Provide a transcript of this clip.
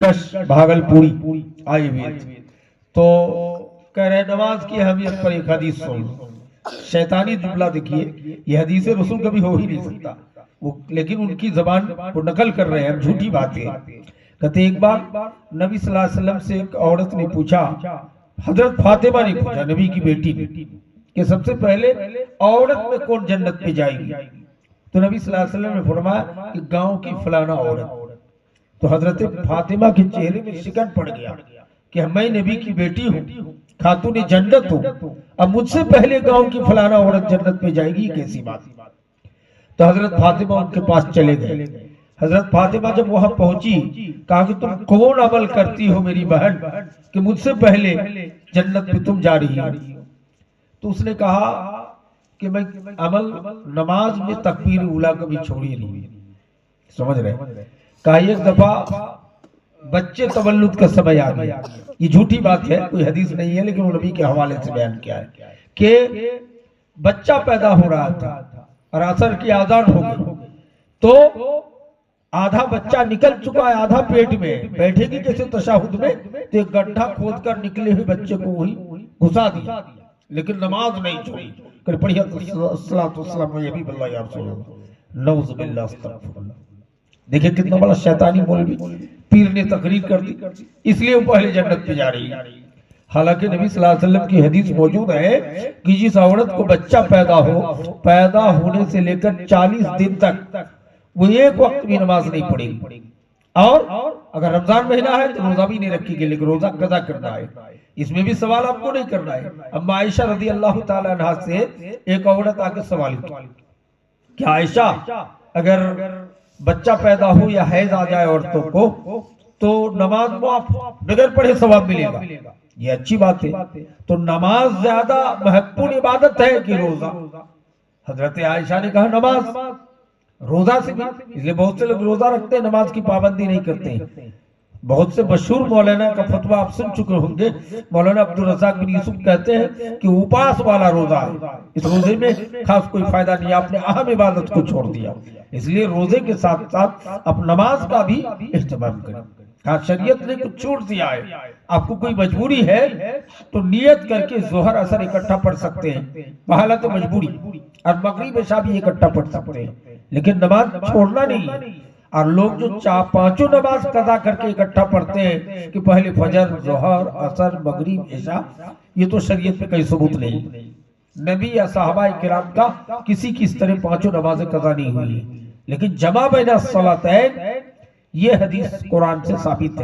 भागलपुरी आए हुए थे तो कह रहे नमाज की अहमियत पर एक हदीस सुन लो। शैतानी जुमला देखिए, ये हदीस रसूल कभी हो ही नहीं सकता वो, लेकिन उनकी जबान को नकल कर रहे हैं, झूठी बातें। कहते एक बार नबी सल्लल्लाहु अलैहि वसल्लम से एक औरत ने पूछा, हजरत फातिमा ने पूछा, नबी की बेटी ने, कि सबसे पहले औरत में कौन जन्नत पे जाएगी? तो नबी सल्लल्लाहु अलैहि वसल्लम ने फरमाया कि गांव की फलाना औरत। तो हजरत फातिमा के चेहरे में शिकन पड़ गया कि मैं नबी की बेटी हूँ, खातून जन्नत हूँ, अब मुझसे पहले गांव की फलाना औरत जन्नत में जाएगी, कैसी बात? तो हजरत फातिमा उनके पास चले गए। हजरत फातिमा जब वहां पहुंची, कहा कि तुम कौन अमल करती हो मेरी बहन कि मुझसे पहले जन्नत में तुम जा रही हो? तो उसने कहा कि मैं अमल नमाज में तकबीर उला कभी छोड़ी नहीं। समझ रहे? कहा एक दफा बच्चे तवल्लुद का समय आ गया, ये झूठी बात है, कोई हदीस नहीं है, लेकिन नबी के हवाले से बयान किया है कि बच्चा पैदा हो रहा था और असर की आजान हो गई, तो आधा बच्चा निकल चुका है, आधा पेट में, बैठेगी जैसे तशहुद में तो एक गड्ढा खोद कर निकले हुए बच्चे को वही घुसा दिया, लेकिन नमाज नहीं छोड़ी। कर पढ़िया अस्सलातु वस्सलाम नबी बल्ला या रसूलल्लाह, नऊज़ बिल्लाह अस्तगफिरुल्लाह। देखिए कितना बड़ा शैतानी मौलवी, पीर ने तकरीर कर दी, इसलिए वो पहले जन्नत पे जा रही है। हालांकि नबी सल्लल्लाहु अलैहि वसल्लम की हदीस मौजूद है कि जिस औरत को बच्चा पैदा होने से लेकर 40 दिन तक वो एक वक्त भी नमाज नहीं पढ़ेगी, और अगर रमजान महीना है तो रोजा भी नहीं रखेगी, लेकिन रोजा कदा करना है, इसमें भी सवाल आपको नहीं करना है। अम्मा आयशा रज़ी अल्लाह ताला अन्हा से एक औरत आके सवाल की कि आयशा, अगर बच्चा पैदा हो या हैज आ जाए औरतों को तो नमाज माफ, बगैर पढ़े सवाब मिलेगा, ये अच्छी बात है। तो नमाज ज्यादा महत्वपूर्ण इबादत है कि रोजा? हजरत आयशा ने कहा नमाज, रोजा से भी, इसलिए बहुत से लोग रोजा रखते हैं, नमाज की पाबंदी नहीं करते। बहुत से मशहूर मौलाना का फतवा आप सुन चुके होंगे, मौलाना अब्दुल रज़ाक बिन यूसुफ कहते हैं कि उपवास वाला रोजा है, इस रोजे में खास कोई फायदा नहीं, आपने अहम इबादत को छोड़ दिया। इसलिए रोजे के साथ साथ आप नमाज का भी इस्तेमाल करें। हाँ, शरीयत ने कुछ छूट दिया है, आपको कोई मजबूरी है तो नियत करके जोहर असर इकट्ठा पढ़ सकते हैं, बहालत मजबूरी, और मगरिब इशा भी इकट्ठा पढ़ सकते हैं, लेकिन नमाज छोड़ना नहीं है। और लोग जो पांचों नमाज कदा करके इकट्ठा पढ़ते हैं कि पहले फजर, जोहर, असर, मगरिब, इशा, ये तो शरीयत में कहीं सबूत नहीं। नबी या सहाबा किराम का किसी की इस तरह पांचों नमाजें कदा नहीं हुई, लेकिन जमा बैन सलातैन ये हदीस कुरान से साबित है।